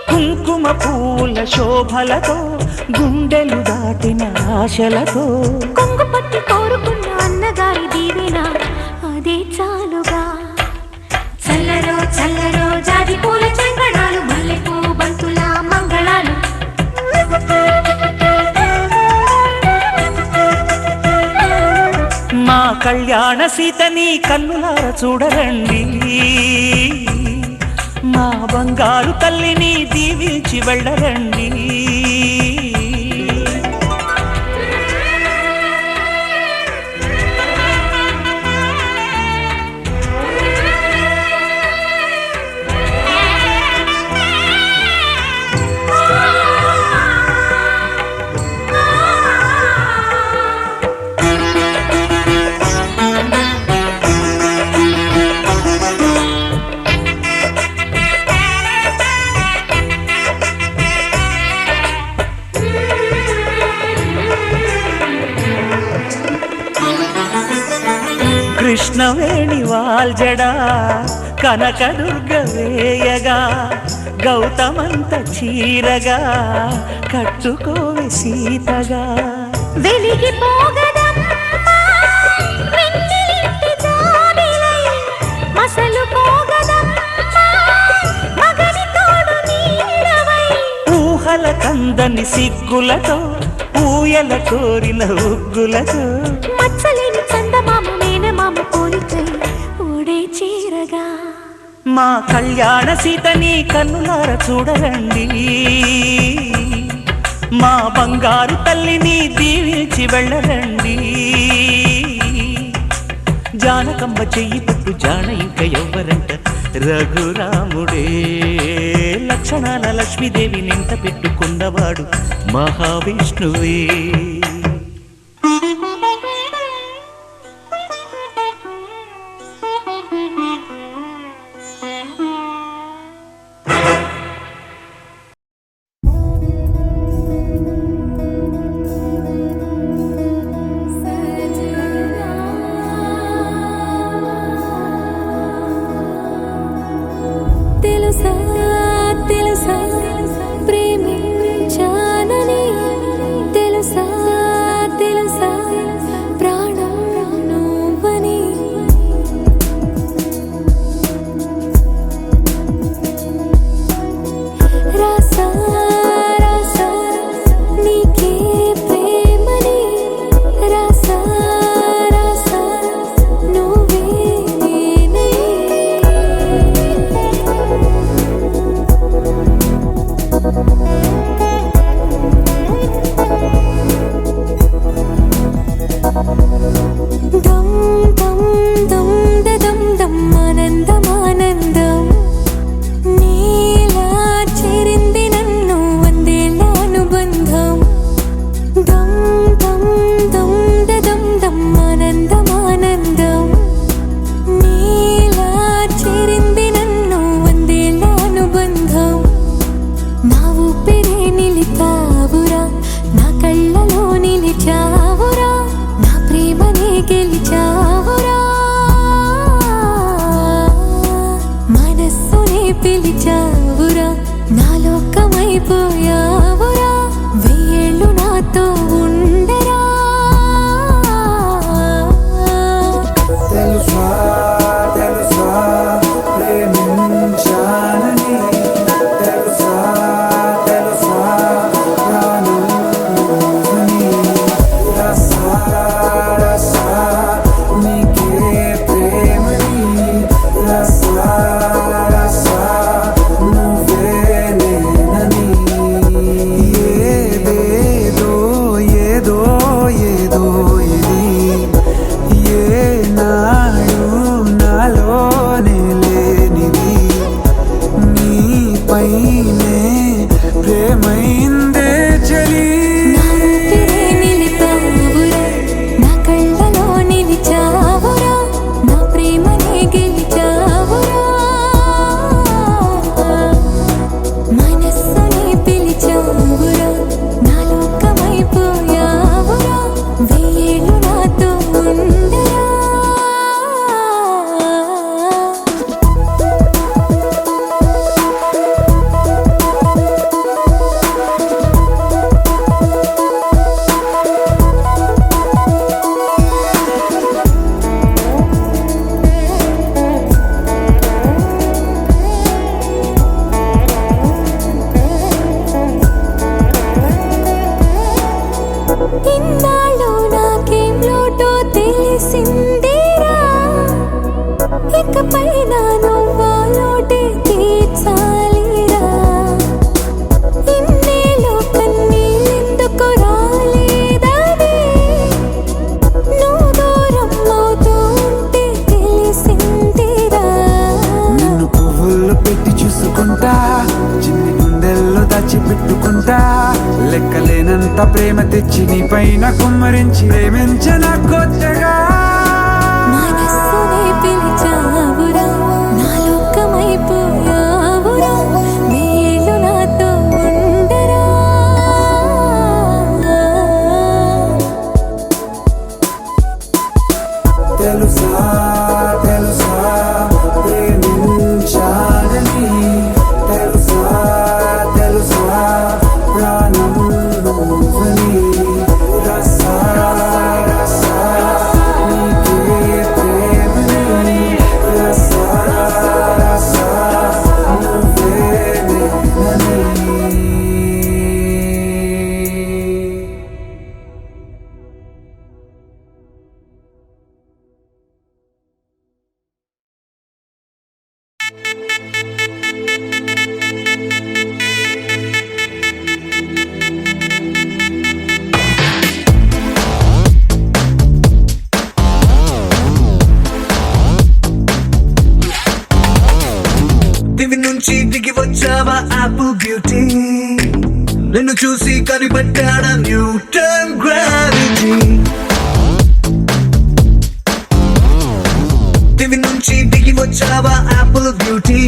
కుంకుమ పూల శోభలతో గుండెలు దాటిన ఆశలతో కొంగు పట్టి కోరుకున్న అన్నగారి దీవెన అదే చాలుగా. చల్లరో చల్లరో జాజి పూల చంగడాలు, మల్లెపూ బంతుల మంగళాలు. మా కళ్యాణ సీతని కన్నులార చూడరండి, మా బంగారు తల్లిని దీవించి వెళ్ళరండి. కృష్ణవేణి వాల్జడా కనకదుర్గ వేయగా, గౌతమంత చీరగా కట్టుకోవి సీతగా. వెలిగిపోగదమ్మా వెన్నెలింటి జాబిలై, మసలుపోగదమ్మా మగని తోడు నీడవై. ఊహల కందని సిగ్గులతో ఊయల కోరిన ఉగ్గులతో, మచ్చలేని చందమామ మేనమామ పోలికై ఊడే చీరగా. మా కళ్యాణ సీతని కన్నులార చూడరండి, మా బంగారు తల్లిని దీవించి వెళ్ళరండి. జానకమ్మ చెయ్యి పట్టు జాన ఇంక ఎవ్వరంట, రఘురాముడే లక్షణాల లక్ష్మీదేవి నింట పెట్టుకున్నవాడు మహావిష్ణువే. తెలుసా తెలుసా ప్రేమించానని, తెలుసా తెలుసా ప్రాణం నువ్వని. రాసా రాసా నీకే ప్రేమని, రాసా రాసా నువ్వే నేనని. దం దం దం దం దం ఆనందం ఆనందం, నీలా చేరింది నన్ను వందేళ్ళ అనుబంధం. దం దం దం దం దం ఆనందం ఆనందం, నీలా చేరింది నన్ను వందేళ్ళ అనుబంధం. నా ఊపిరే నిలిపావురా, నా కళ్ళలో నిలిచావురా, నా ప్రేమనే గెలిచావురా. ప్రేమ తెచ్చి నీ పైన కుమ్మరించి ప్రేమించిన కొత్తగా మనస్సునే పిలిచావురా నా లోకమైపోయావురా మేలు నాతో ఉండరా తెలుసా తెలుసా ప్రేమించాలని తెలుసా తెలుసా ప్రాణం నువ్వని రసా రసా నీకే ప్రేమని రసా రసా నువ్వే నేనని దివి నుంచి దిగి వచ్చావా యాపిల్ బ్యూటీ నిన్ను చూసి కనిపెట్టాడా న్యూటన్ గ్రావిటీ దివి నుంచి దిగి వచ్చావా యాపిల్ బ్యూటీ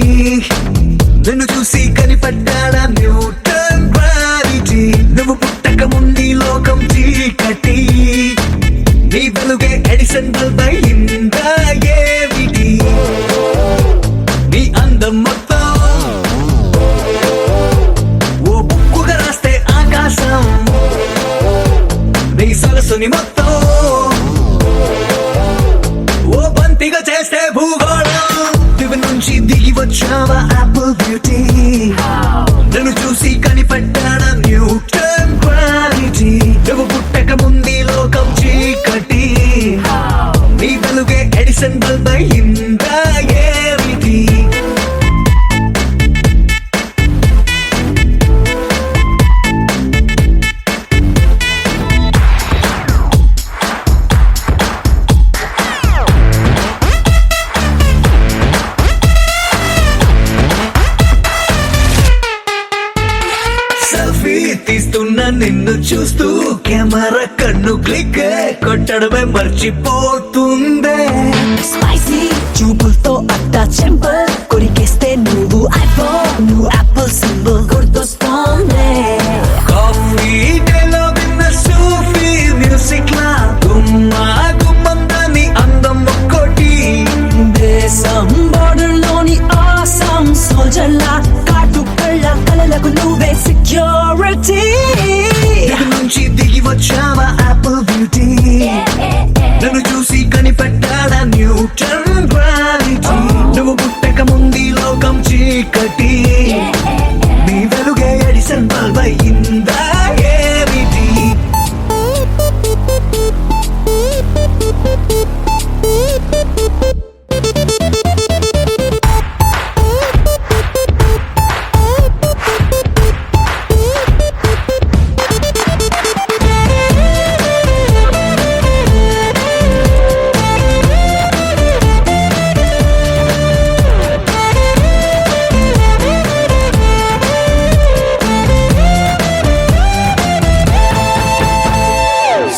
నిన్ను చూసి కనిపెట్టాడా న్యూటన్ గ్రావిటీ నువ్వు పుట్టక ముందు లోకం చీకటి నీ వెలుగే ఎడిసన్ బల్బ్ అయిందా ఏమిటి నీ అందం మొత్తం ఓ బుక్కుగా రాస్తే ఆకాశం నీ సరస్సుని మొత్తం ఓ బంతిగా చేస్తే భూగోళం దివి నుంచి దిగి వచ్చావా యాపిల్ బ్యూటీ నన్ను చూసి కనిపెట్టాడా న్యూటన్ గ్రావిటీ నువ్వు పుట్టక ముందు లోకం చీకటి నీ వెలుగే ఎడిసన్ బల్బ్ అయిందా ఏమిటి సెల్ఫీ తీస్తున్నా నిన్ను చూస్తూ కెమెరా కన్ను క్లిక్ కొట్టడమే మర్చిపోతుందే స్పైసీ చూపులతో అట్టా చెంపల్ కొరికేస్తే నువ్వు ఐఫోన్ నువ్వు యాపిల్ సింబల్ గుర్తొస్తోంది కాఫీ డేలో విన్న సూఫీ మ్యూజిక్ లా గుమ్మా గుమ్మందాని అందం ఒక్కోటి దేశం బోర్డర్ లోని ఆసాం సోల్జర్ లా కాటు కళ్ళ కలలకు నువ్వే సెక్యూరిటీ దిగి నుంచి దిగి వచ్చావా యాపిల్ బ్యూటీ నన్ను చూసి కనిపెట్టాడా న్యూటన్ గ్రావిటీ నువ్వు పుట్టక ముందు లోకం చీకటి నీ వెలుగే ఎడిసన్ బల్బ్ అయిందా ఏమిటి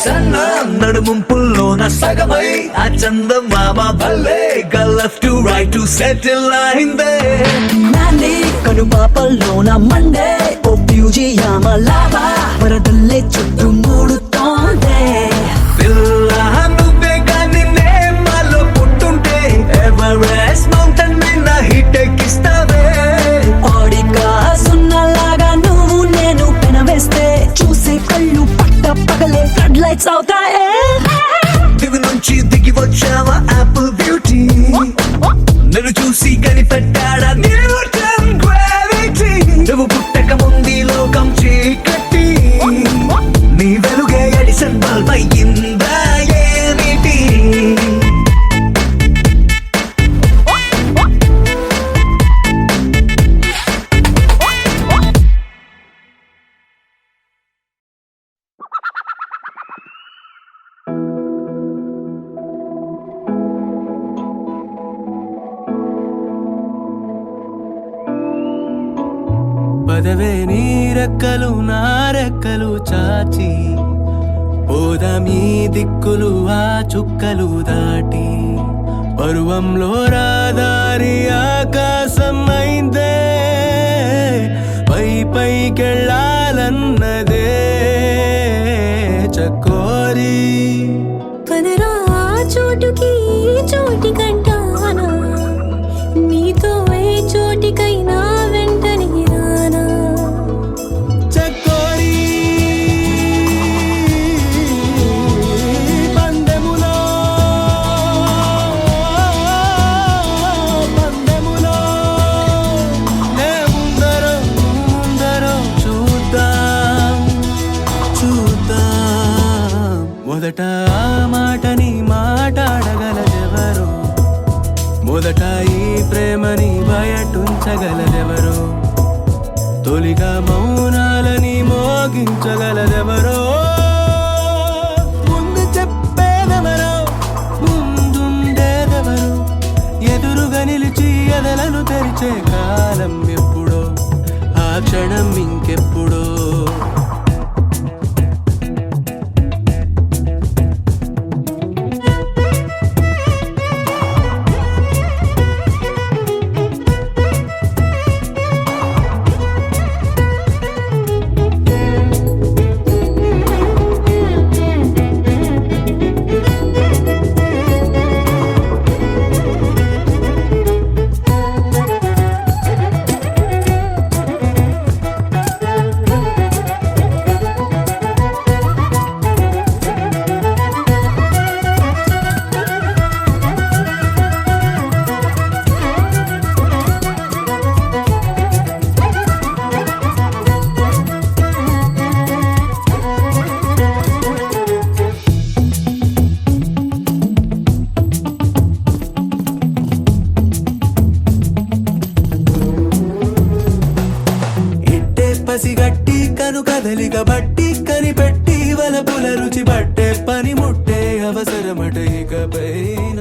సన్న నడుముంపుల్లోన సగమై ఆ చందమామ భలే left to right to settle అయిందే నాని కనుపాపల్లోన మండే ఓ బ్యూజియామ లావా వరదల్లే చుట్టూ మూడుతోందే పిల్ల నువ్వే గాని నేమాలో పుట్టుంటే ఎవరెస్ట్ మౌంటైన్ మీద హిట్ ఎక్కిస్తావే ఓడిగా సున్నలాగా నువ్వు నేను పెనవేస్తే చూసే కళ్ళు పట్ట పగలే ఫ్లడ్ లైట్స్ అవుతాయే దివి నుంచి దిగి వచ్చావా యాపిల్ బ్యూటీ నన్ను చూసి కనిపెట్టాడా న్యూటన్ గ్రావిటీ నువ్వు పుట్టక ముందు లోకం చీకటి నీ వెలుగే ఎడిసన్ బల్బ్ అయ్యిందా ఏమిటి పదవే నీ రెక్కలు నా రెక్కలు చాచి పోదమీ దిక్కులు ఆ చుక్కలు దాటి పరువంలో రాదారి ఆకాశం అయిందే పై పైకెళ్ళాలన్నదే చకోరి పదరా చోటుకి చోటి కంటానా నీతో ఏ చోటికైనా వెంటనే రానా చకోరి పందెములో నే ముందరో చూద్దాం మొదట ఆ మాటని మాట్లాడగలదెవరు మొదట ఈ ప్రేమని బయటుంచగలదెవరు తొలిగా మౌనాలని మోగించగలదెవరో ముందు చెప్పేదెవరో ముందుండేదెవరు ఎదురుగా నిలిచి ఎదలను తెరిచే కాలం ఎప్పుడో ఆ క్షణం ఇంకెప్పుడో పసిగట్టి కను కదలిక బట్టి కనిపెట్టి వలపుల రుచి పట్టే పని ముట్టే అవసరమట ఇకపైన